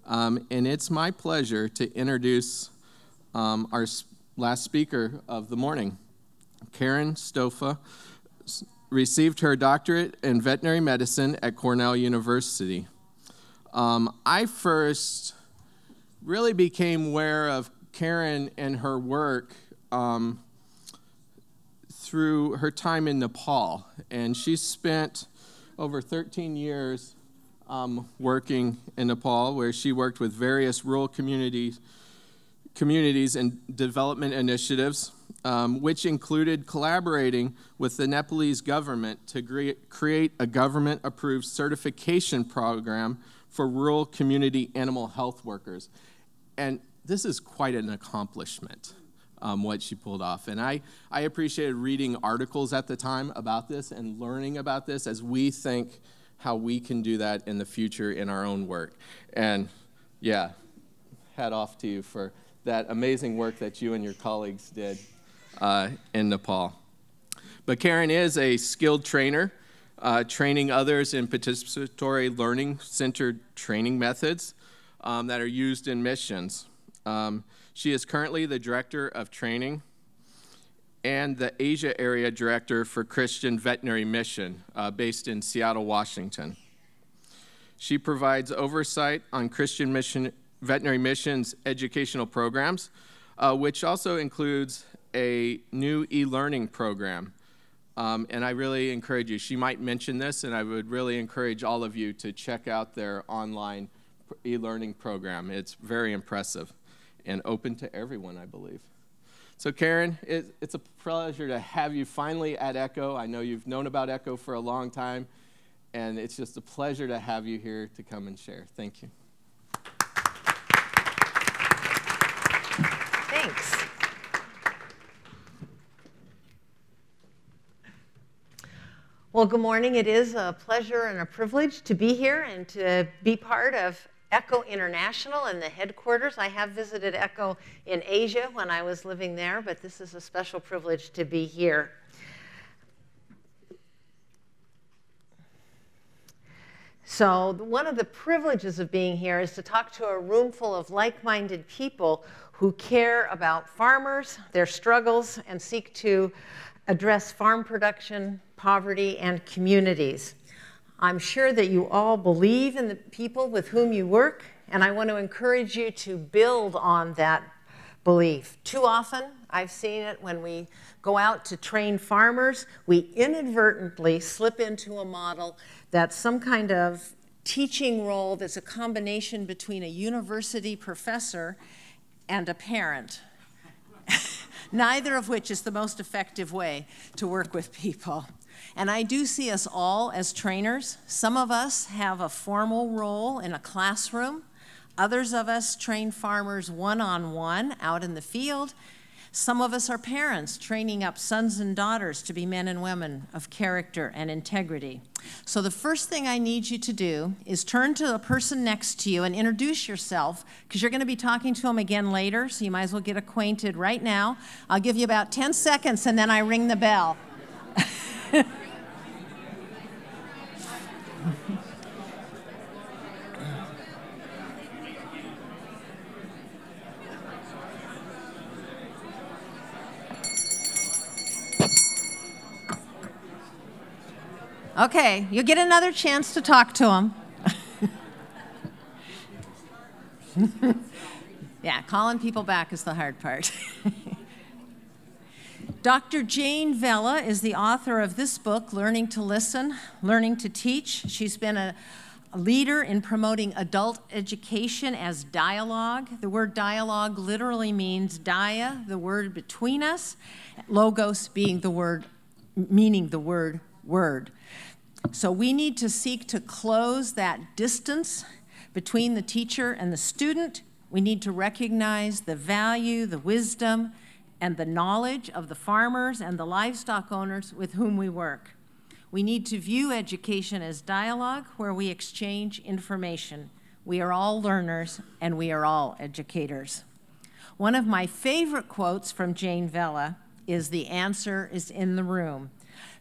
And it's my pleasure to introduce our last speaker of the morning. Karen Stoufer received her doctorate in veterinary medicine at Cornell University. I first really became aware of Karen and her work through her time in Nepal, and she spent over 13 years working in Nepal, where she worked with various rural communities and development initiatives, which included collaborating with the Nepalese government to create a government-approved certification program for rural community animal health workers. And this is quite an accomplishment, what she pulled off. And I appreciated reading articles at the time about this and learning about this as we think how we can do that in the future in our own work. And yeah, hat off to you for that amazing work that you and your colleagues did in Nepal. But Karen is a skilled trainer, training others in participatory learning-centered training methods that are used in missions. She is currently the Director of Training and the Asia Area Director for Christian Veterinary Mission, based in Seattle, Washington. She provides oversight on Christian Veterinary Mission's educational programs, which also includes a new e-learning program. And I really encourage you, she might mention this, and I would really encourage all of you to check out their online e-learning program. It's very impressive and open to everyone, I believe. So Karen, it's a pleasure to have you finally at ECHO. I know you've known about ECHO for a long time, and it's just a pleasure to have you here to come and share. Thank you. Thanks. Well, good morning. It is a pleasure and a privilege to be here and to be part of ECHO International and the headquarters. I have visited ECHO in Asia when I was living there, but this is a special privilege to be here. So one of the privileges of being here is to talk to a room full of like-minded people who care about farmers, their struggles, and seek to address farm production, poverty, and communities. I'm sure that you all believe in the people with whom you work, and I want to encourage you to build on that belief. Too often, I've seen it when we go out to train farmers, we inadvertently slip into a model that's some kind of teaching role that's a combination between a university professor and a parent, neither of which is the most effective way to work with people. And I do see us all as trainers. Some of us have a formal role in a classroom. Others of us train farmers one-on-one out in the field. Some of us are parents training up sons and daughters to be men and women of character and integrity. So the first thing I need you to do is turn to the person next to you and introduce yourself, because you're going to be talking to them again later, so you might as well get acquainted right now. I'll give you about 10 seconds and then I ring the bell. Okay, you'll get another chance to talk to him. Yeah, calling people back is the hard part. Dr. Jane Vella is the author of this book, Learning to Listen, Learning to Teach. She's been a leader in promoting adult education as dialogue. The word dialogue literally means dia, the word between us, logos being the word, meaning the word word. So we need to seek to close that distance between the teacher and the student. We need to recognize the value, the wisdom, and the knowledge of the farmers and the livestock owners with whom we work. We need to view education as dialogue where we exchange information. We are all learners and we are all educators. One of my favorite quotes from Jane Vella is, "The answer is in the room,"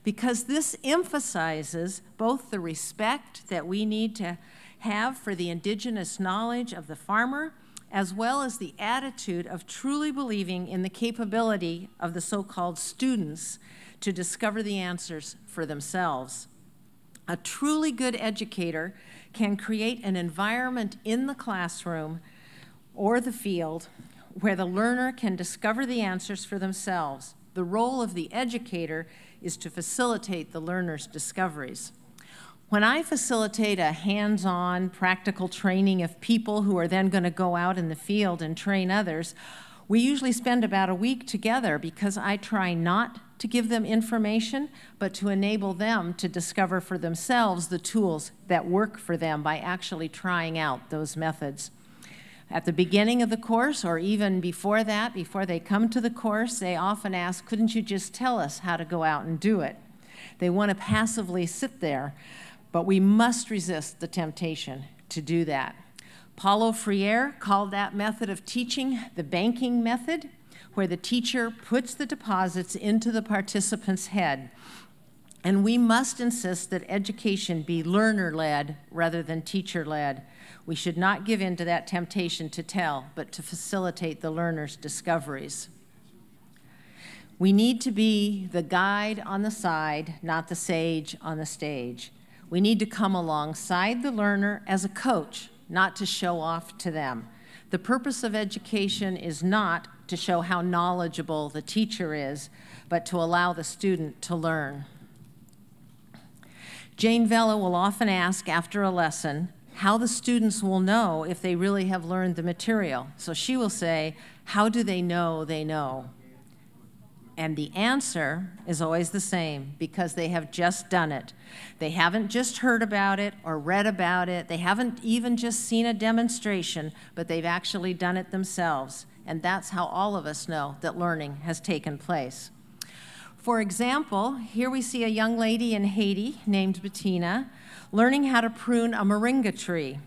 because this emphasizes both the respect that we need to have for the indigenous knowledge of the farmer, as well as the attitude of truly believing in the capability of the so-called students to discover the answers for themselves. A truly good educator can create an environment in the classroom or the field where the learner can discover the answers for themselves. The role of the educator is to facilitate the learner's discoveries. When I facilitate a hands-on practical training of people who are then going to go out in the field and train others, we usually spend about a week together because I try not to give them information, but to enable them to discover for themselves the tools that work for them by actually trying out those methods. At the beginning of the course, or even before that, before they come to the course, they often ask, couldn't you just tell us how to go out and do it? They want to passively sit there, but we must resist the temptation to do that. Paulo Freire called that method of teaching the banking method, where the teacher puts the deposits into the participant's head. And we must insist that education be learner-led rather than teacher-led. We should not give in to that temptation to tell, but to facilitate the learner's discoveries. We need to be the guide on the side, not the sage on the stage. We need to come alongside the learner as a coach, not to show off to them. The purpose of education is not to show how knowledgeable the teacher is, but to allow the student to learn. Jane Vella will often ask after a lesson how the students will know if they really have learned the material. So she will say, how do they know they know? And the answer is always the same, because they have just done it. They haven't just heard about it or read about it. They haven't even just seen a demonstration, but they've actually done it themselves. And that's how all of us know that learning has taken place. For example, here we see a young lady in Haiti named Bettina learning how to prune a moringa tree.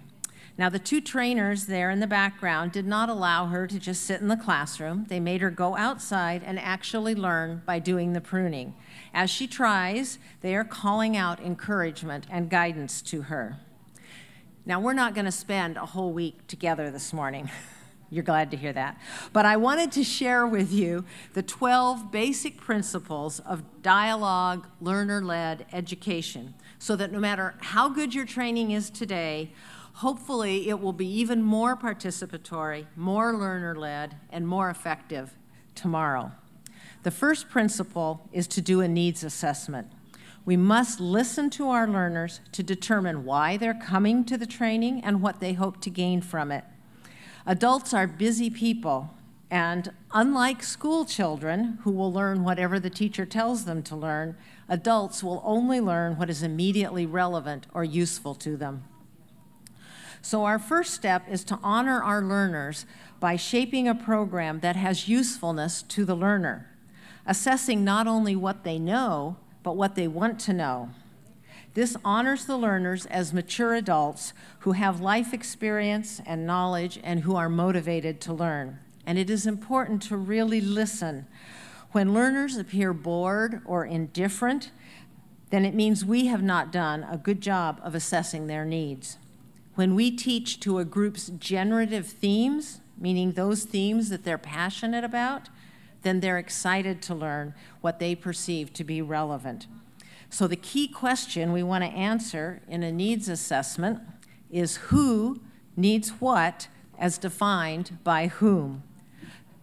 Now, the two trainers there in the background did not allow her to just sit in the classroom. They made her go outside and actually learn by doing the pruning. As she tries, they are calling out encouragement and guidance to her. Now, we're not going to spend a whole week together this morning. You're glad to hear that. But I wanted to share with you the 12 basic principles of dialogue, learner-led education, so that no matter how good your training is today, hopefully it will be even more participatory, more learner-led, and more effective tomorrow. The first principle is to do a needs assessment. We must listen to our learners to determine why they're coming to the training and what they hope to gain from it. Adults are busy people, and unlike school children who will learn whatever the teacher tells them to learn, adults will only learn what is immediately relevant or useful to them. So our first step is to honor our learners by shaping a program that has usefulness to the learner, assessing not only what they know, but what they want to know. This honors the learners as mature adults who have life experience and knowledge and who are motivated to learn. And it is important to really listen. When learners appear bored or indifferent, then it means we have not done a good job of assessing their needs. When we teach to a group's generative themes, meaning those themes that they're passionate about, then they're excited to learn what they perceive to be relevant. So the key question we want to answer in a needs assessment is who needs what as defined by whom.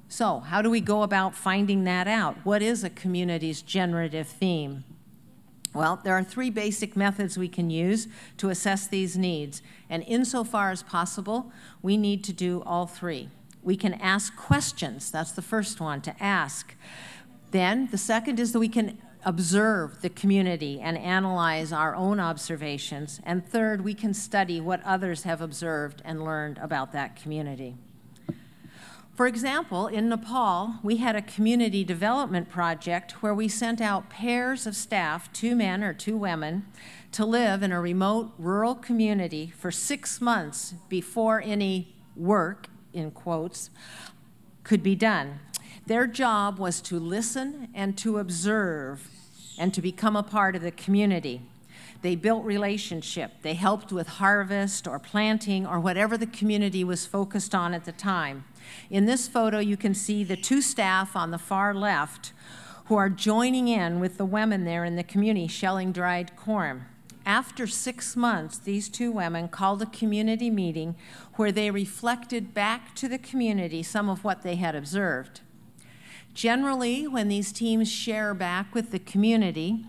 So how do we go about finding that out? What is a community's generative theme? Well, there are three basic methods we can use to assess these needs, and insofar as possible, we need to do all three. We can ask questions. That's the first one, to ask. Then the second is that we can observe the community and analyze our own observations. And third, we can study what others have observed and learned about that community. For example, in Nepal, we had a community development project where we sent out pairs of staff, 2 men or 2 women, to live in a remote rural community for 6 months before any work, in quotes, could be done. Their job was to listen and to observe and to become a part of the community. They built relationship. They helped with harvest or planting or whatever the community was focused on at the time. In this photo, you can see the two staff on the far left who are joining in with the women there in the community shelling dried corn. After 6 months, these two women called a community meeting where they reflected back to the community some of what they had observed. Generally, when these teams share back with the community,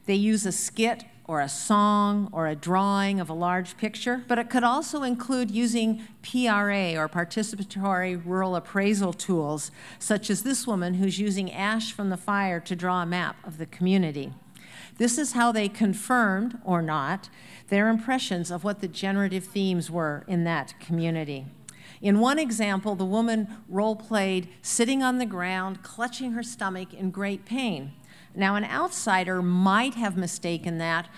they use a skit or a song or a drawing of a large picture, but it could also include using PRA or participatory rural appraisal tools, such as this woman who's using ash from the fire to draw a map of the community. This is how they confirmed, or not, their impressions of what the generative themes were in that community. In one example, the woman role-played sitting on the ground, clutching her stomach in great pain. Now, an outsider might have mistaken that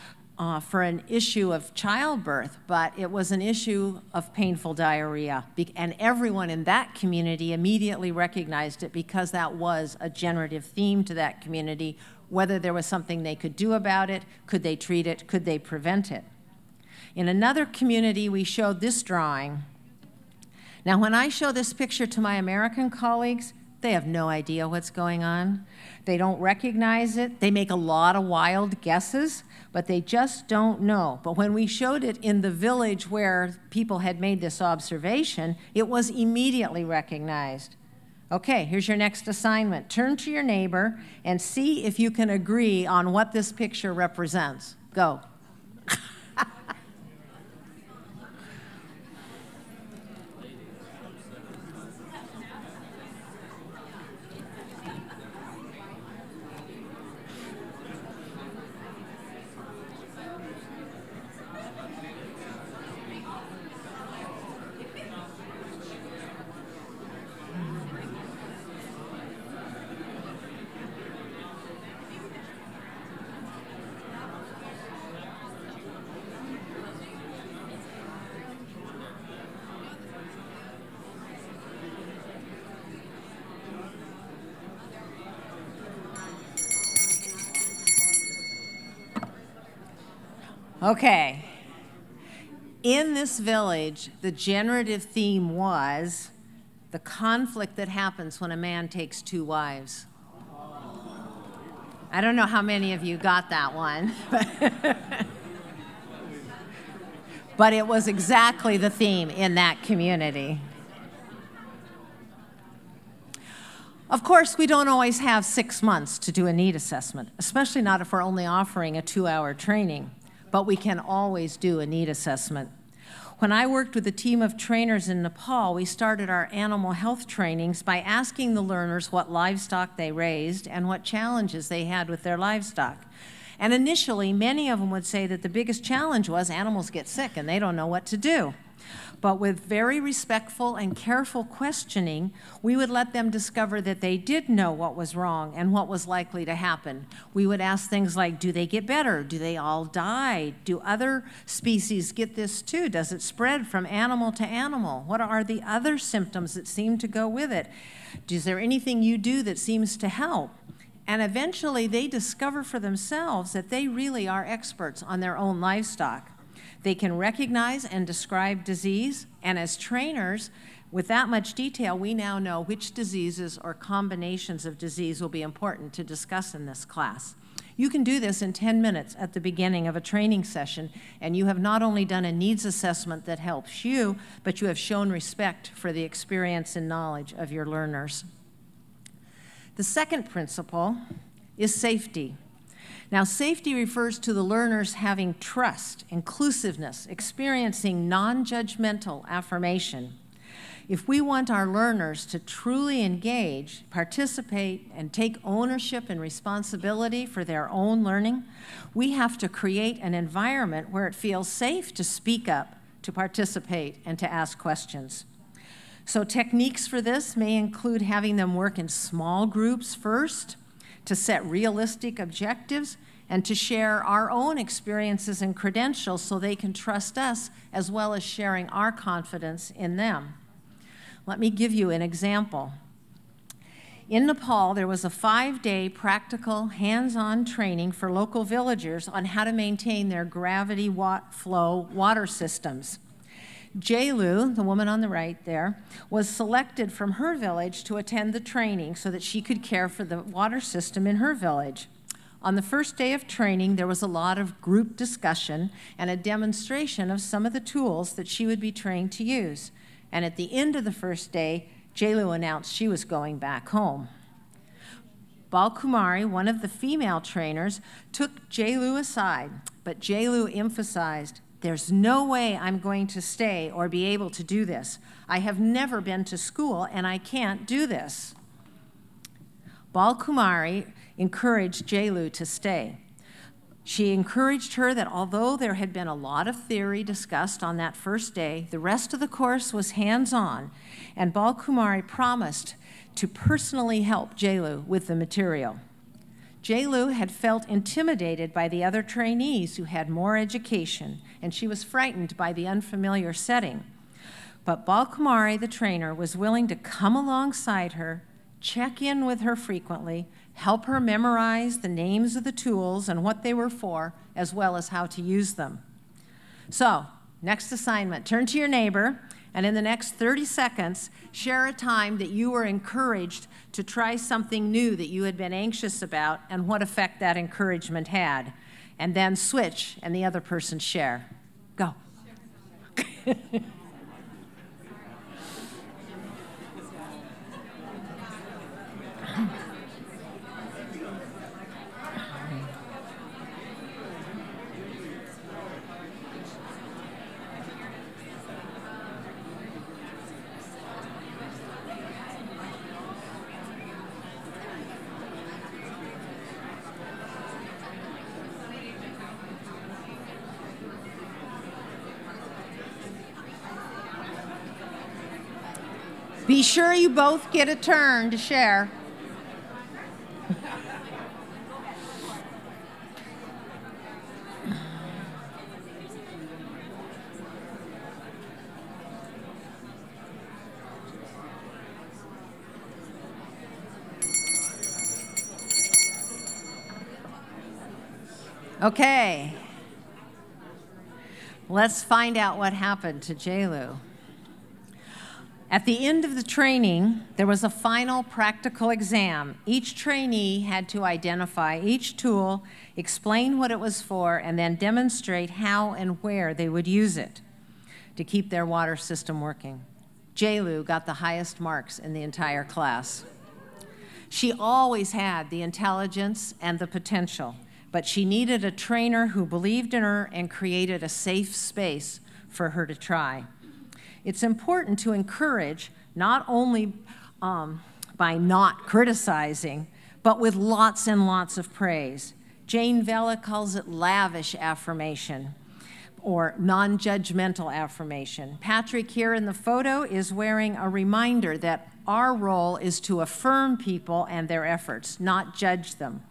for an issue of childbirth, but it was an issue of painful diarrhea. And everyone in that community immediately recognized it because that was a generative theme to that community, whether there was something they could do about it, could they treat it, could they prevent it. In another community, we showed this drawing. Now, when I show this picture to my American colleagues, they have no idea what's going on. They don't recognize it. They make a lot of wild guesses, but they just don't know. But when we showed it in the village where people had made this observation, it was immediately recognized. Okay, here's your next assignment. Turn to your neighbor and see if you can agree on what this picture represents. Go. Okay, in this village, the generative theme was the conflict that happens when a man takes 2 wives. I don't know how many of you got that one, but it was exactly the theme in that community. Of course, we don't always have 6 months to do a need assessment, especially not if we're only offering a 2-hour training. But we can always do a need assessment. When I worked with a team of trainers in Nepal, we started our animal health trainings by asking the learners what livestock they raised and what challenges they had with their livestock. And initially, many of them would say that the biggest challenge was animals get sick and they don't know what to do. But with very respectful and careful questioning, we would let them discover that they did know what was wrong and what was likely to happen. We would ask things like, do they get better? Do they all die? Do other species get this too? Does it spread from animal to animal? What are the other symptoms that seem to go with it? Is there anything you do that seems to help? And eventually they discover for themselves that they really are experts on their own livestock. They can recognize and describe disease, and as trainers, with that much detail, we now know which diseases or combinations of disease will be important to discuss in this class. You can do this in 10 minutes at the beginning of a training session, and you have not only done a needs assessment that helps you, but you have shown respect for the experience and knowledge of your learners. The second principle is safety. Now, safety refers to the learners having trust, inclusiveness, experiencing non-judgmental affirmation. If we want our learners to truly engage, participate, and take ownership and responsibility for their own learning, we have to create an environment where it feels safe to speak up, to participate, and to ask questions. So techniques for this may include having them work in small groups first, to set realistic objectives, and to share our own experiences and credentials so they can trust us, as well as sharing our confidence in them. Let me give you an example. In Nepal, there was a 5-day practical hands-on training for local villagers on how to maintain their gravity flow water systems. Jailu, the woman on the right there, was selected from her village to attend the training so that she could care for the water system in her village. On the first day of training, there was a lot of group discussion and a demonstration of some of the tools that she would be trained to use. And at the end of the first day, Jailu announced she was going back home. Balkumari, one of the female trainers, took Jailu aside, but Jailu emphasized, "There's no way I'm going to stay or be able to do this. I have never been to school and I can't do this." Balkumari encouraged Jailu to stay. She encouraged her that although there had been a lot of theory discussed on that first day, the rest of the course was hands-on, and Balkumari promised to personally help Jailu with the material. Jailu had felt intimidated by the other trainees who had more education, and she was frightened by the unfamiliar setting. But Balkumari, the trainer, was willing to come alongside her, check in with her frequently, help her memorize the names of the tools and what they were for, as well as how to use them. So, next assignment, turn to your neighbor, and in the next 30 seconds, share a time that you were encouraged to try something new that you had been anxious about and what effect that encouragement had. And then switch, and the other person share. Go. Be sure you both get a turn to share. Okay. Let's find out what happened to Jailu. At the end of the training, there was a final practical exam. Each trainee had to identify each tool, explain what it was for, and then demonstrate how and where they would use it to keep their water system working. Jailu got the highest marks in the entire class. She always had the intelligence and the potential, but she needed a trainer who believed in her and created a safe space for her to try. It's important to encourage, not only by not criticizing, but with lots and lots of praise. Jane Vella calls it lavish affirmation or non-judgmental affirmation. Patrick here in the photo is wearing a reminder that our role is to affirm people and their efforts, not judge them.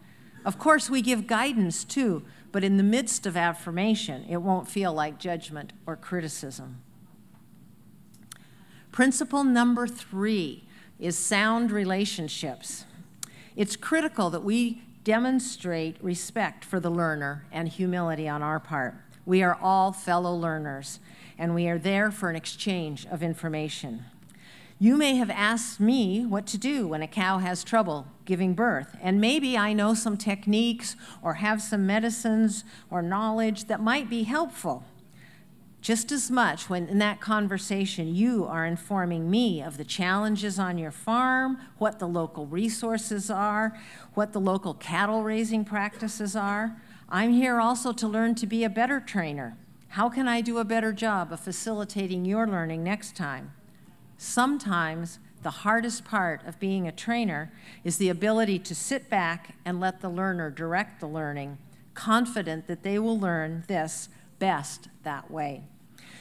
Of course, we give guidance too, but in the midst of affirmation, it won't feel like judgment or criticism. Principle number 3 is sound relationships. It's critical that we demonstrate respect for the learner and humility on our part. We are all fellow learners, and we are there for an exchange of information. You may have asked me what to do when a cow has trouble giving birth, and maybe I know some techniques or have some medicines or knowledge that might be helpful. Just as much when in that conversation you are informing me of the challenges on your farm, what the local resources are, what the local cattle raising practices are. I'm here also to learn to be a better trainer. How can I do a better job of facilitating your learning next time? Sometimes the hardest part of being a trainer is the ability to sit back and let the learner direct the learning, confident that they will learn this best that way.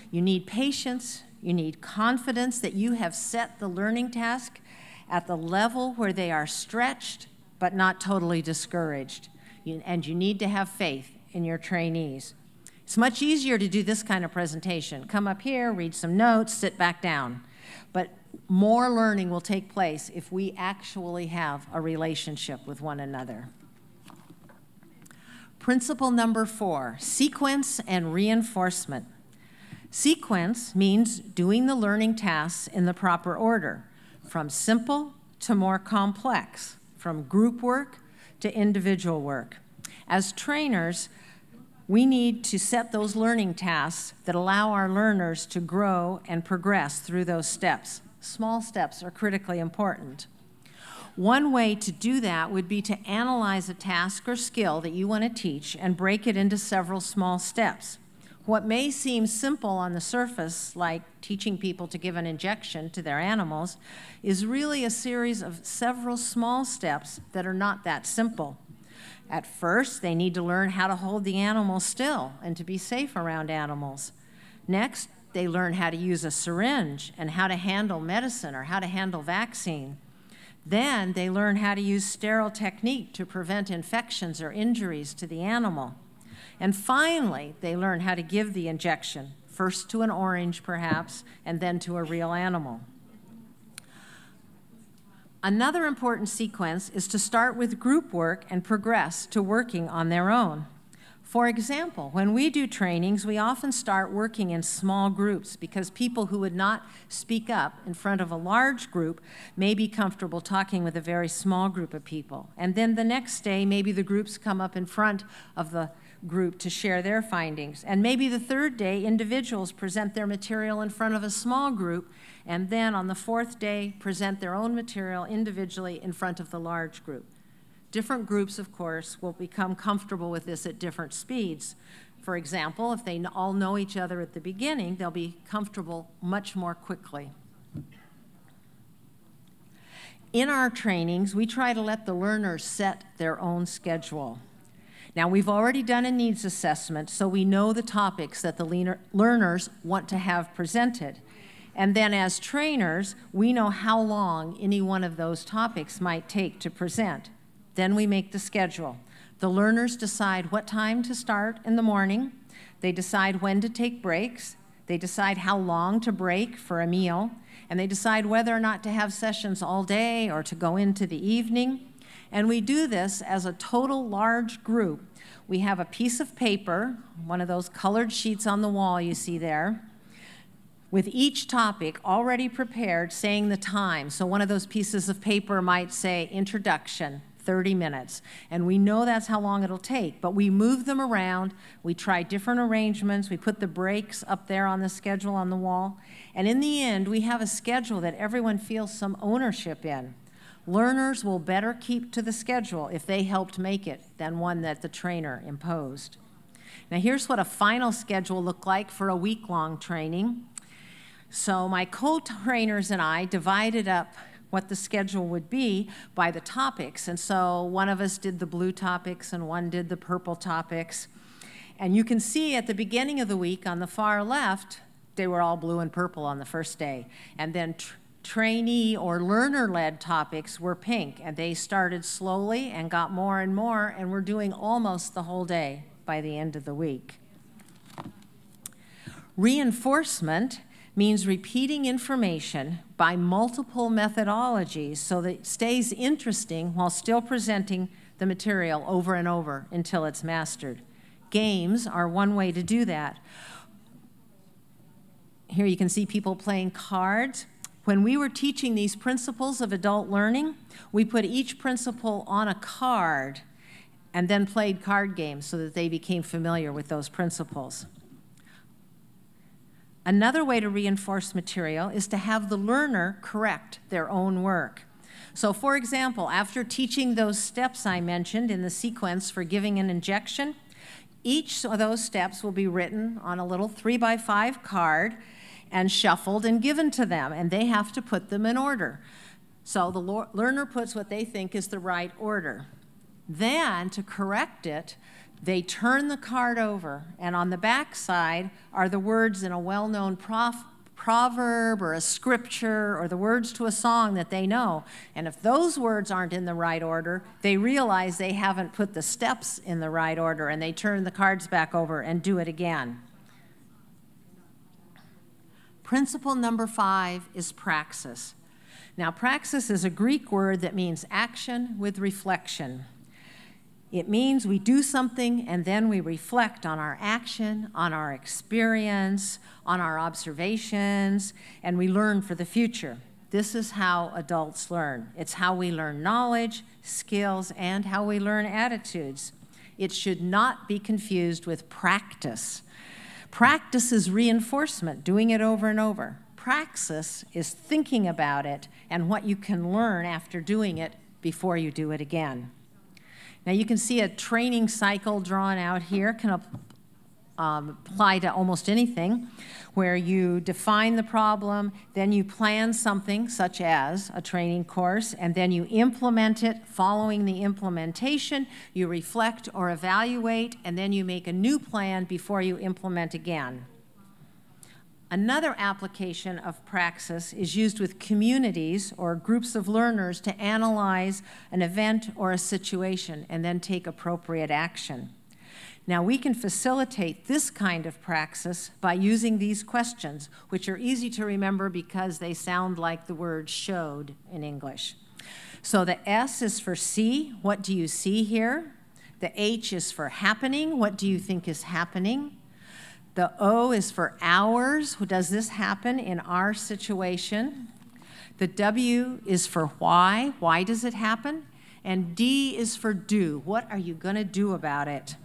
You need patience, you need confidence that you have set the learning task at the level where they are stretched but not totally discouraged. And you need to have faith in your trainees. It's much easier to do this kind of presentation. Come up here, read some notes, sit back down. But more learning will take place if we actually have a relationship with one another. Principle number 4, sequence and reinforcement. Sequence means doing the learning tasks in the proper order, from simple to more complex, from group work to individual work. As trainers, we need to set those learning tasks that allow our learners to grow and progress through those steps. Small steps are critically important. One way to do that would be to analyze a task or skill that you want to teach and break it into several small steps. What may seem simple on the surface, like teaching people to give an injection to their animals, is really a series of several small steps that are not that simple. At first, they need to learn how to hold the animal still and to be safe around animals. Next, they learn how to use a syringe and how to handle medicine or how to handle vaccine. Then they learn how to use sterile technique to prevent infections or injuries to the animal. And finally, they learn how to give the injection, first to an orange perhaps, and then to a real animal. Another important sequence is to start with group work and progress to working on their own. For example, when we do trainings, we often start working in small groups because people who would not speak up in front of a large group may be comfortable talking with a very small group of people. And then the next day, maybe the groups come up in front of the group to share their findings. And maybe the third day, individuals present their material in front of a small group, and then on the fourth day, present their own material individually in front of the large group. Different groups, of course, will become comfortable with this at different speeds. For example, if they all know each other at the beginning, they'll be comfortable much more quickly. In our trainings, we try to let the learners set their own schedule. Now, we've already done a needs assessment, so we know the topics that the learners want to have presented. And then as trainers, we know how long any one of those topics might take to present. Then we make the schedule. The learners decide what time to start in the morning. They decide when to take breaks. They decide how long to break for a meal. And they decide whether or not to have sessions all day or to go into the evening. And we do this as a total large group. We have a piece of paper, one of those colored sheets on the wall you see there, with each topic already prepared saying the time. So one of those pieces of paper might say introduction, 30 minutes. And we know that's how long it'll take, but we move them around, we try different arrangements, we put the breaks up there on the schedule on the wall, and in the end, we have a schedule that everyone feels some ownership in. Learners will better keep to the schedule if they helped make it than one that the trainer imposed. Now here's what a final schedule looked like for a week-long training. So my co-trainers and I divided up what the schedule would be by the topics. And so one of us did the blue topics and one did the purple topics. And you can see at the beginning of the week on the far left, they were all blue and purple on the first day. And then trainee or learner-led topics were pink, and they started slowly and got more and more, and we're doing almost the whole day by the end of the week. Reinforcement means repeating information by multiple methodologies so that it stays interesting while still presenting the material over and over until it's mastered. Games are one way to do that. Here you can see people playing cards. When we were teaching these principles of adult learning, we put each principle on a card and then played card games so that they became familiar with those principles. Another way to reinforce material is to have the learner correct their own work. So for example, after teaching those steps I mentioned in the sequence for giving an injection, each of those steps will be written on a little 3x5 card and shuffled and given to them, and they have to put them in order. So the learner puts what they think is the right order. Then, to correct it, they turn the card over, and on the back side are the words in a well-known proverb or a scripture or the words to a song that they know. And if those words aren't in the right order, they realize they haven't put the steps in the right order, and they turn the cards back over and do it again. Principle number 5 is praxis. Now, praxis is a Greek word that means action with reflection. It means we do something and then we reflect on our action, on our experience, on our observations, and we learn for the future. This is how adults learn. It's how we learn knowledge, skills, and how we learn attitudes. It should not be confused with practice. Practice is reinforcement, doing it over and over. Praxis is thinking about it and what you can learn after doing it before you do it again. Now you can see a training cycle drawn out here, can apply to almost anything, where you define the problem, then you plan something such as a training course, and then you implement it. Following the implementation, you reflect or evaluate, and then you make a new plan before you implement again. Another application of praxis is used with communities or groups of learners to analyze an event or a situation and then take appropriate action. Now, we can facilitate this kind of praxis by using these questions, which are easy to remember because they sound like the word showed in English. So the S is for see, what do you see here? The H is for happening, what do you think is happening? The O is for ours, does this happen in our situation? The W is for why does it happen? And D is for do, what are you going to do about it?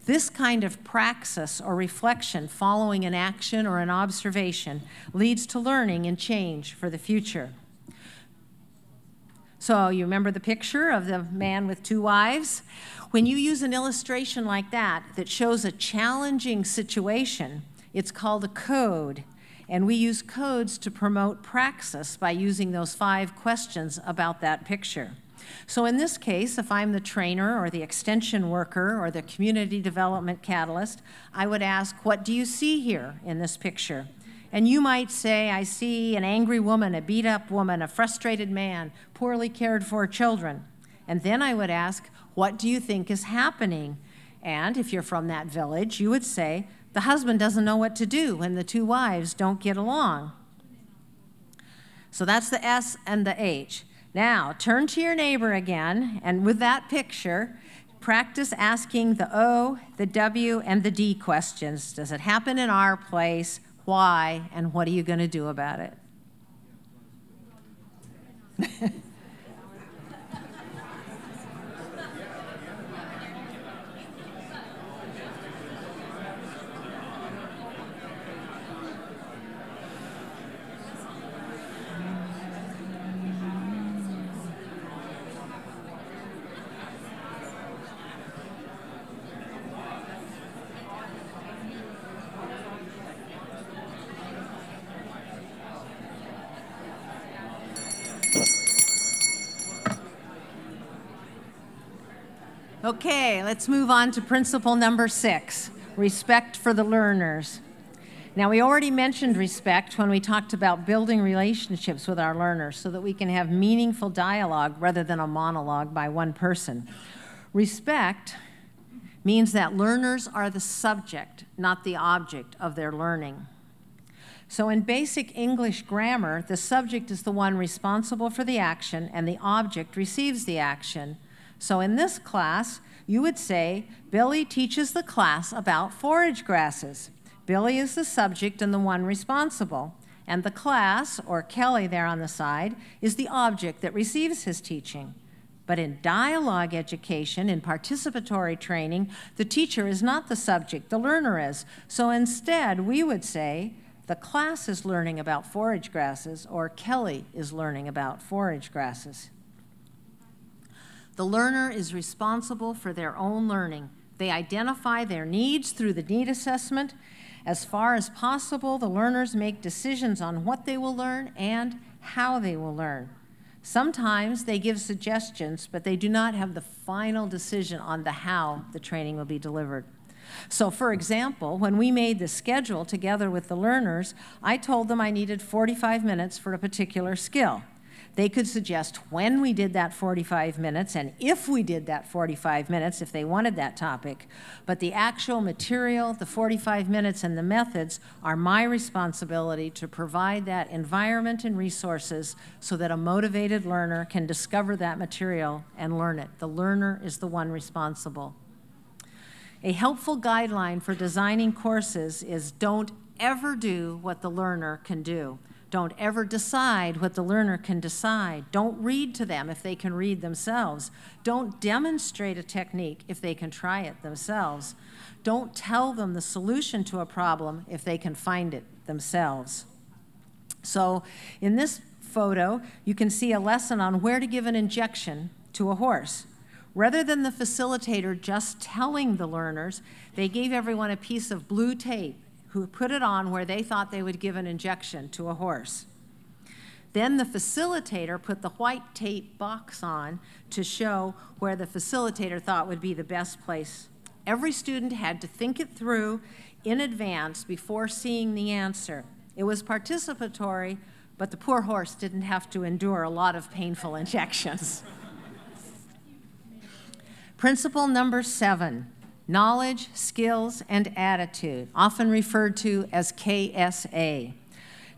This kind of praxis or reflection following an action or an observation leads to learning and change for the future. So you remember the picture of the man with 2 wives? When you use an illustration like that that shows a challenging situation, it's called a code. And we use codes to promote praxis by using those 5 questions about that picture. So in this case, if I'm the trainer or the extension worker or the community development catalyst, I would ask, what do you see here in this picture? And you might say, I see an angry woman, a beat-up woman, a frustrated man, poorly cared for children. And then I would ask, what do you think is happening? And if you're from that village, you would say, the husband doesn't know what to do when the 2 wives don't get along. So that's the S and the H. Now, turn to your neighbor again, and with that picture, practice asking the O, the W, and the D questions. Does it happen in our place? Why? And what are you going to do about it? Okay, let's move on to principle number 6, respect for the learners. Now, we already mentioned respect when we talked about building relationships with our learners so that we can have meaningful dialogue rather than a monologue by one person. Respect means that learners are the subject, not the object of their learning. So in basic English grammar, the subject is the one responsible for the action and the object receives the action. So in this class, you would say, Billy teaches the class about forage grasses. Billy is the subject and the one responsible. And the class, or Kelly there on the side, is the object that receives his teaching. But in dialogue education, in participatory training, the teacher is not the subject, the learner is. So instead, we would say, the class is learning about forage grasses, or Kelly is learning about forage grasses. The learner is responsible for their own learning. They identify their needs through the need assessment. As far as possible, the learners make decisions on what they will learn and how they will learn. Sometimes they give suggestions, but they do not have the final decision on the how the training will be delivered. So for example, when we made the schedule together with the learners, I told them I needed 45 minutes for a particular skill. They could suggest when we did that 45 minutes and if we did that 45 minutes, if they wanted that topic. But the actual material, the 45 minutes, and the methods are my responsibility to provide that environment and resources so that a motivated learner can discover that material and learn it. The learner is the one responsible. A helpful guideline for designing courses is don't ever do what the learner can do. Don't ever decide what the learner can decide. Don't read to them if they can read themselves. Don't demonstrate a technique if they can try it themselves. Don't tell them the solution to a problem if they can find it themselves. So in this photo, you can see a lesson on where to give an injection to a horse. Rather than the facilitator just telling the learners, they gave everyone a piece of blue tape who put it on where they thought they would give an injection to a horse. Then the facilitator put the white tape box on to show where the facilitator thought would be the best place. Every student had to think it through in advance before seeing the answer. It was participatory, but the poor horse didn't have to endure a lot of painful injections. Principle number 7. Knowledge, skills, and attitude, often referred to as KSA.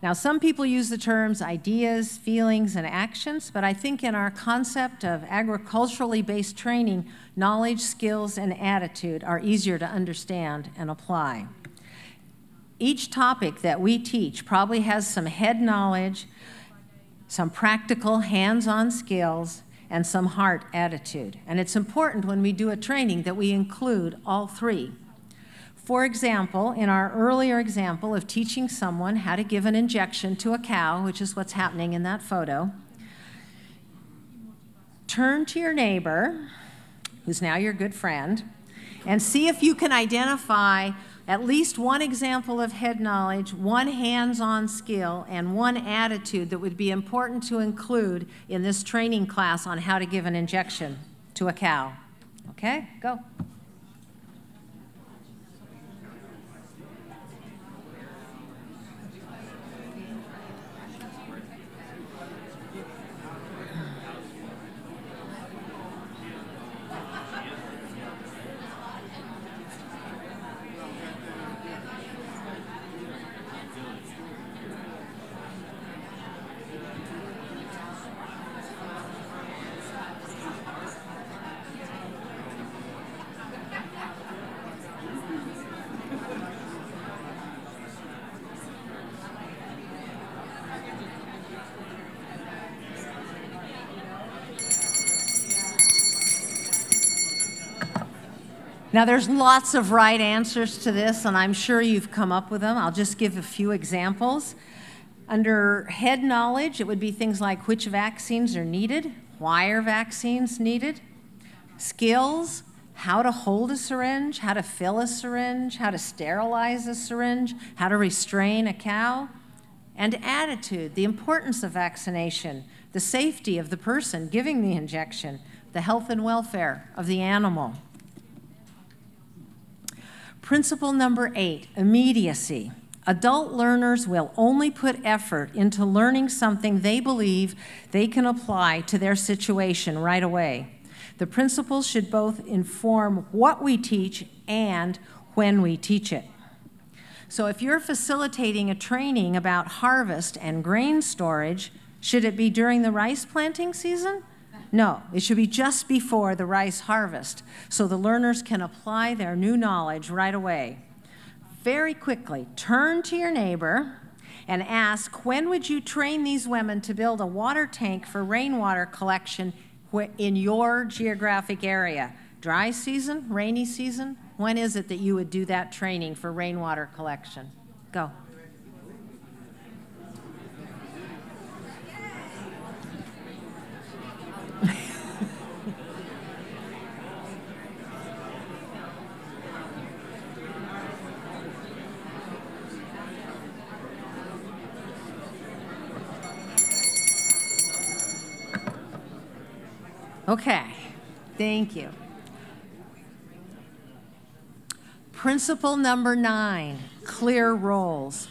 Now, some people use the terms ideas, feelings, and actions, but I think in our concept of agriculturally based training, knowledge, skills, and attitude are easier to understand and apply. Each topic that we teach probably has some head knowledge, some practical hands-on skills, and some heart attitude. And it's important when we do a training that we include all three. For example, in our earlier example of teaching someone how to give an injection to a cow, which is what's happening in that photo, turn to your neighbor, who's now your good friend, and see if you can identify at least one example of head knowledge, one hands-on skill, and one attitude that would be important to include in this training class on how to give an injection to a cow. Okay, go. Now, there's lots of right answers to this, and I'm sure you've come up with them. I'll just give a few examples. Under head knowledge, it would be things like which vaccines are needed, why are vaccines needed, skills, how to hold a syringe, how to fill a syringe, how to sterilize a syringe, how to restrain a cow, and attitude, the importance of vaccination, the safety of the person giving the injection, the health and welfare of the animal. Principle number 8, immediacy. Adult learners will only put effort into learning something they believe they can apply to their situation right away. The principles should both inform what we teach and when we teach it. So if you're facilitating a training about harvest and grain storage, should it be during the rice planting season? No, it should be just before the rice harvest, so the learners can apply their new knowledge right away. Very quickly, turn to your neighbor and ask, when would you train these women to build a water tank for rainwater collection in your geographic area? Dry season, rainy season? When is it that you would do that training for rainwater collection? Go. Okay, thank you. Principle number 9, clear roles.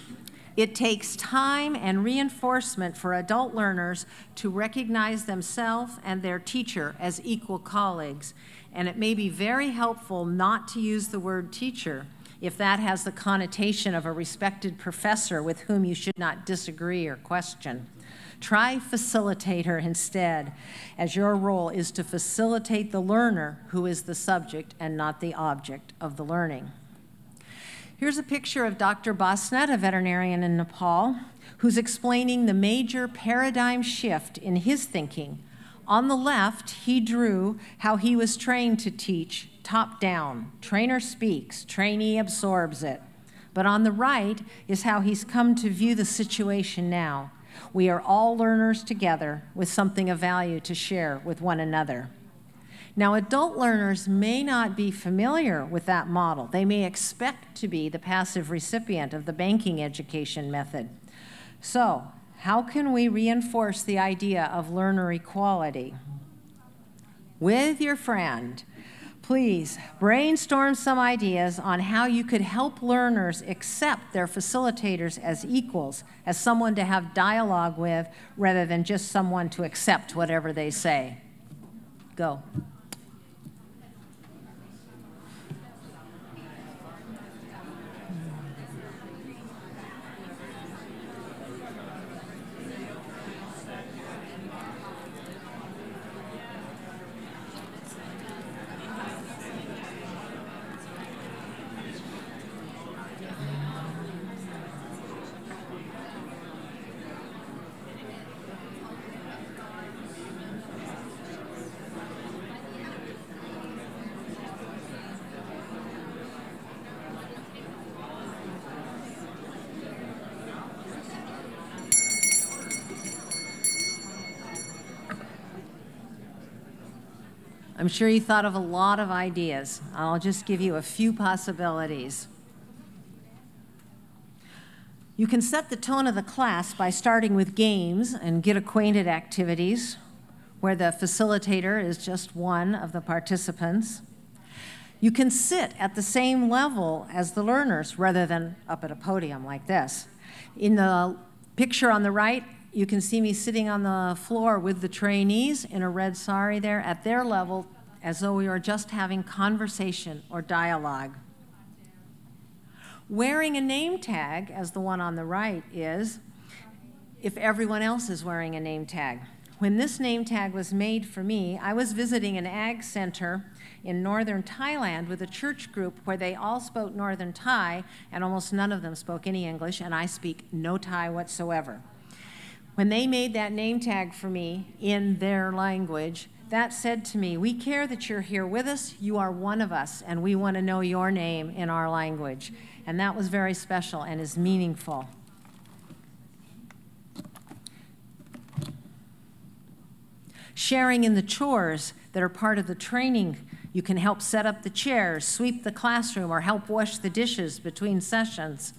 It takes time and reinforcement for adult learners to recognize themselves and their teacher as equal colleagues, and it may be very helpful not to use the word teacher if that has the connotation of a respected professor with whom you should not disagree or question. Try facilitator instead, as your role is to facilitate the learner who is the subject and not the object of the learning. Here's a picture of Dr. Basnet, a veterinarian in Nepal, who's explaining the major paradigm shift in his thinking. On the left, he drew how he was trained to teach top down. Trainer speaks, trainee absorbs it. But on the right is how he's come to view the situation now. We are all learners together with something of value to share with one another. Now, adult learners may not be familiar with that model. They may expect to be the passive recipient of the banking education method. So, how can we reinforce the idea of learner equality? With your friend, please brainstorm some ideas on how you could help learners accept their facilitators as equals, as someone to have dialogue with, rather than just someone to accept whatever they say. Go. I'm sure you thought of a lot of ideas. I'll just give you a few possibilities. You can set the tone of the class by starting with games and get acquainted activities where the facilitator is just one of the participants. You can sit at the same level as the learners rather than up at a podium like this. In the picture on the right, you can see me sitting on the floor with the trainees in a red sari there at their level, as though we were just having conversation or dialogue. Wearing a name tag, as the one on the right is, if everyone else is wearing a name tag. When this name tag was made for me, I was visiting an ag center in northern Thailand with a church group where they all spoke northern Thai, and almost none of them spoke any English, and I speak no Thai whatsoever. When they made that name tag for me in their language, that said to me, we care that you're here with us, you are one of us, and we want to know your name in our language. And that was very special and is meaningful. Sharing in the chores that are part of the training. You can help set up the chairs, sweep the classroom, or help wash the dishes between sessions.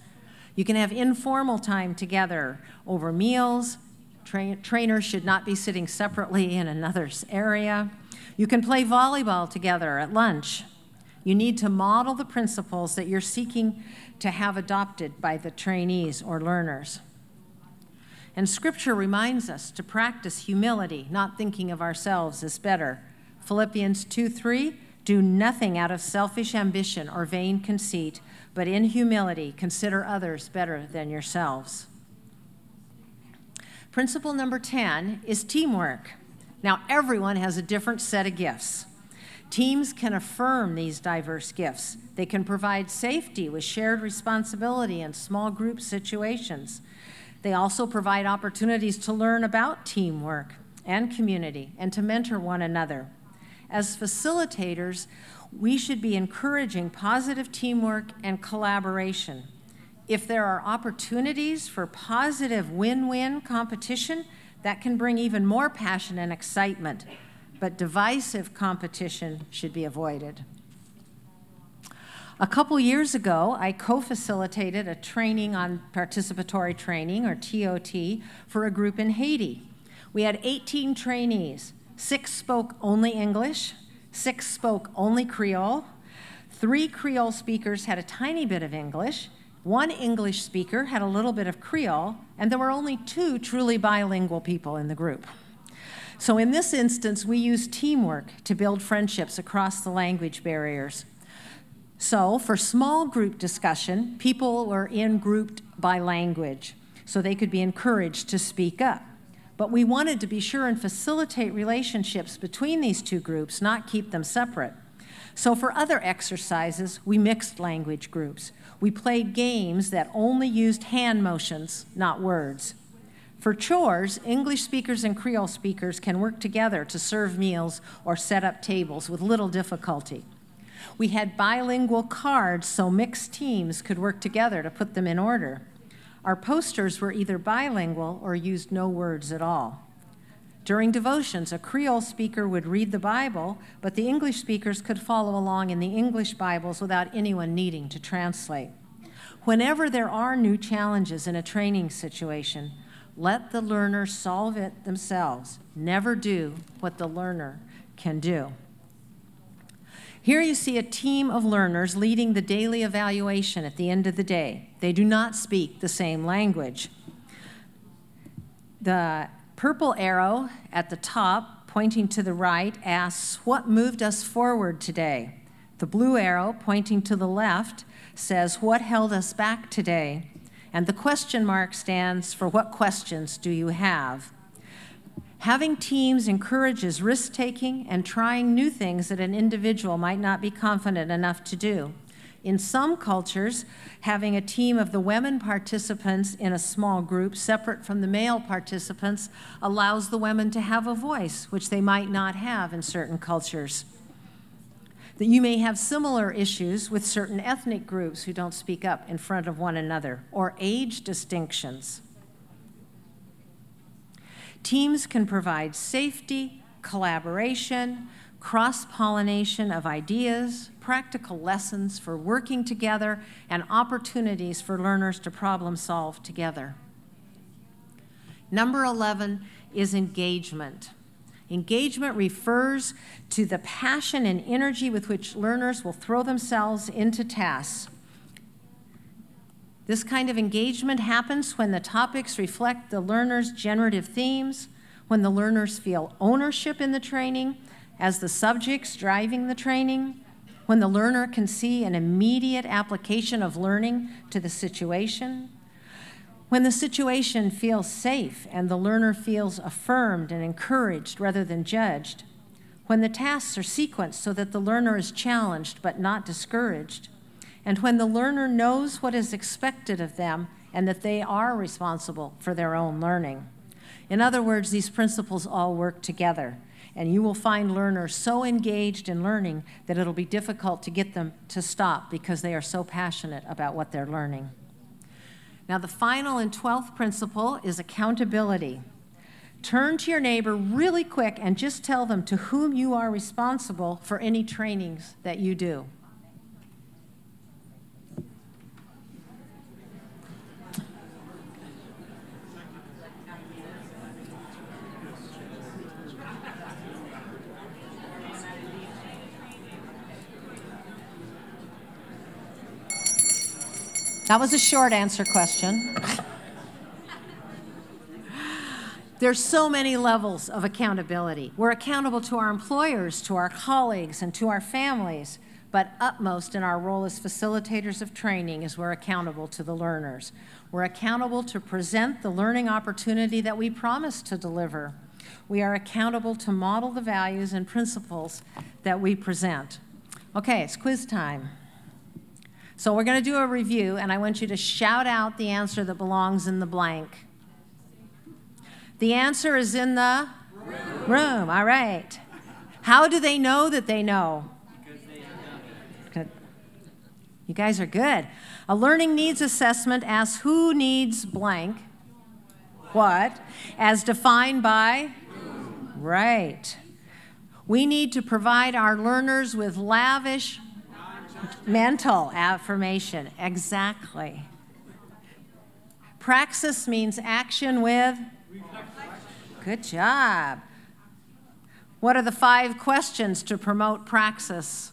You can have informal time together over meals. Trainers should not be sitting separately in another area. You can play volleyball together at lunch. You need to model the principles that you're seeking to have adopted by the trainees or learners. And Scripture reminds us to practice humility, not thinking of ourselves as better. Philippians 2:3, do nothing out of selfish ambition or vain conceit, but in humility consider others better than yourselves. Principle number 10 is teamwork. Now, everyone has a different set of gifts. Teams can affirm these diverse gifts. They can provide safety with shared responsibility in small group situations. They also provide opportunities to learn about teamwork and community and to mentor one another. As facilitators, we should be encouraging positive teamwork and collaboration. If there are opportunities for positive win-win competition, that can bring even more passion and excitement, but divisive competition should be avoided. A couple years ago, I co-facilitated a training on participatory training, or TOT, for a group in Haiti. We had 18 trainees. 6 spoke only English, 6 spoke only Creole, 3 Creole speakers had a tiny bit of English, One English speaker had a little bit of Creole, and there were only 2 truly bilingual people in the group. So in this instance, we used teamwork to build friendships across the language barriers. So for small group discussion, people were in-grouped by language, so they could be encouraged to speak up. But we wanted to be sure and facilitate relationships between these 2 groups, not keep them separate. So for other exercises, we mixed language groups. We played games that only used hand motions, not words. For chores, English speakers and Creole speakers can work together to serve meals or set up tables with little difficulty. We had bilingual cards so mixed teams could work together to put them in order. Our posters were either bilingual or used no words at all. During devotions, a Creole speaker would read the Bible, but the English speakers could follow along in the English Bibles without anyone needing to translate. Whenever there are new challenges in a training situation, let the learner solve it themselves. Never do what the learner can do. Here you see a team of learners leading the daily evaluation at the end of the day. They do not speak the same language. The purple arrow at the top, pointing to the right, asks, what moved us forward today? The blue arrow, pointing to the left, says, what held us back today? And the question mark stands for what questions do you have? Having teams encourages risk-taking and trying new things that an individual might not be confident enough to do. In some cultures, having a team of the women participants in a small group separate from the male participants allows the women to have a voice, which they might not have in certain cultures. That you may have similar issues with certain ethnic groups who don't speak up in front of one another, or age distinctions. Teams can provide safety, collaboration, cross-pollination of ideas, practical lessons for working together, and opportunities for learners to problem solve together. Number 11 is engagement. Engagement refers to the passion and energy with which learners will throw themselves into tasks. This kind of engagement happens when the topics reflect the learner's generative themes, when the learners feel ownership in the training as the subjects driving the training, when the learner can see an immediate application of learning to the situation, when the situation feels safe and the learner feels affirmed and encouraged rather than judged, when the tasks are sequenced so that the learner is challenged but not discouraged, and when the learner knows what is expected of them and that they are responsible for their own learning. In other words, these principles all work together, and you will find learners so engaged in learning that it'll be difficult to get them to stop because they are so passionate about what they're learning. Now, the final and 12th principle is accountability. Turn to your neighbor really quick and just tell them to whom you are responsible for any trainings that you do. That was a short answer question. There's so many levels of accountability. We're accountable to our employers, to our colleagues, and to our families, but utmost in our role as facilitators of training is we're accountable to the learners. We're accountable to present the learning opportunity that we promise to deliver. We are accountable to model the values and principles that we present. Okay, it's quiz time. So we're going to do a review, and I want you to shout out the answer that belongs in the blank. The answer is in the room. All right. How do they know that they know? Because they know. Good. You guys are good. A learning needs assessment asks who needs blank, what, as defined by? Right. We need to provide our learners with lavish mental affirmation. Exactly. Praxis means action with? Good job. What are the 5 questions to promote praxis?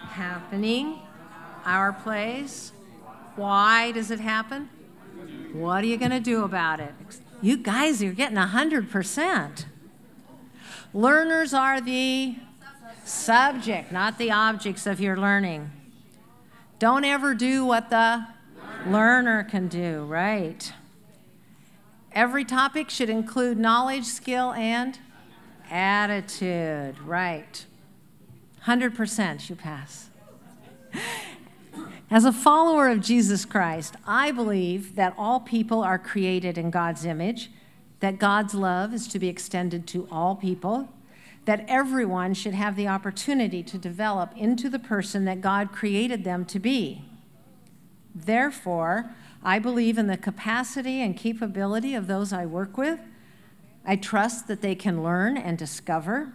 Happening, our place, Why does it happen? What are you going to do about it? You guys are getting 100%. Learners are the subject, not the objects of your learning. Don't ever do what the learner can do, right? Every topic should include knowledge, skill, and attitude, right? 100% you pass. As a follower of Jesus Christ, I believe that all people are created in God's image, that God's love is to be extended to all people, that everyone should have the opportunity to develop into the person that God created them to be. Therefore, I believe in the capacity and capability of those I work with. I trust that they can learn and discover,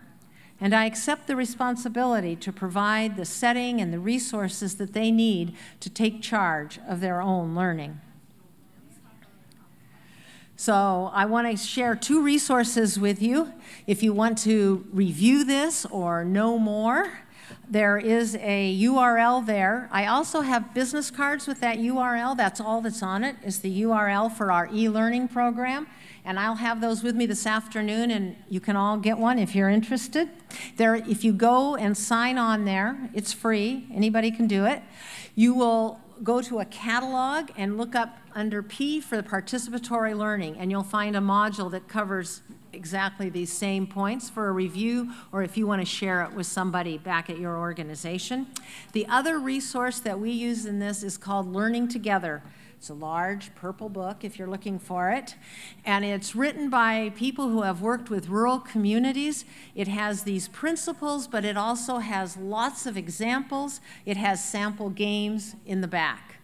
and I accept the responsibility to provide the setting and the resources that they need to take charge of their own learning. So I want to share 2 resources with you. If you want to review this or know more, there is a URL there. I also have business cards with that URL. That's all that's on it, is the URL for our e-learning program. And I'll have those with me this afternoon, and you can all get one if you're interested. If you go and sign on there, it's free. Anybody can do it. You will go to a catalog and look up under P for the participatory learning, and you'll find a module that covers exactly these same points for a review, or if you want to share it with somebody back at your organization. The other resource that we use in this is called Learning Together. It's a large purple book if you're looking for it, and it's written by people who have worked with rural communities. It has these principles, but it also has lots of examples. It has sample games in the back.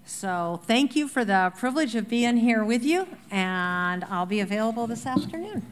So thank you for the privilege of being here with you, and I'll be available this afternoon.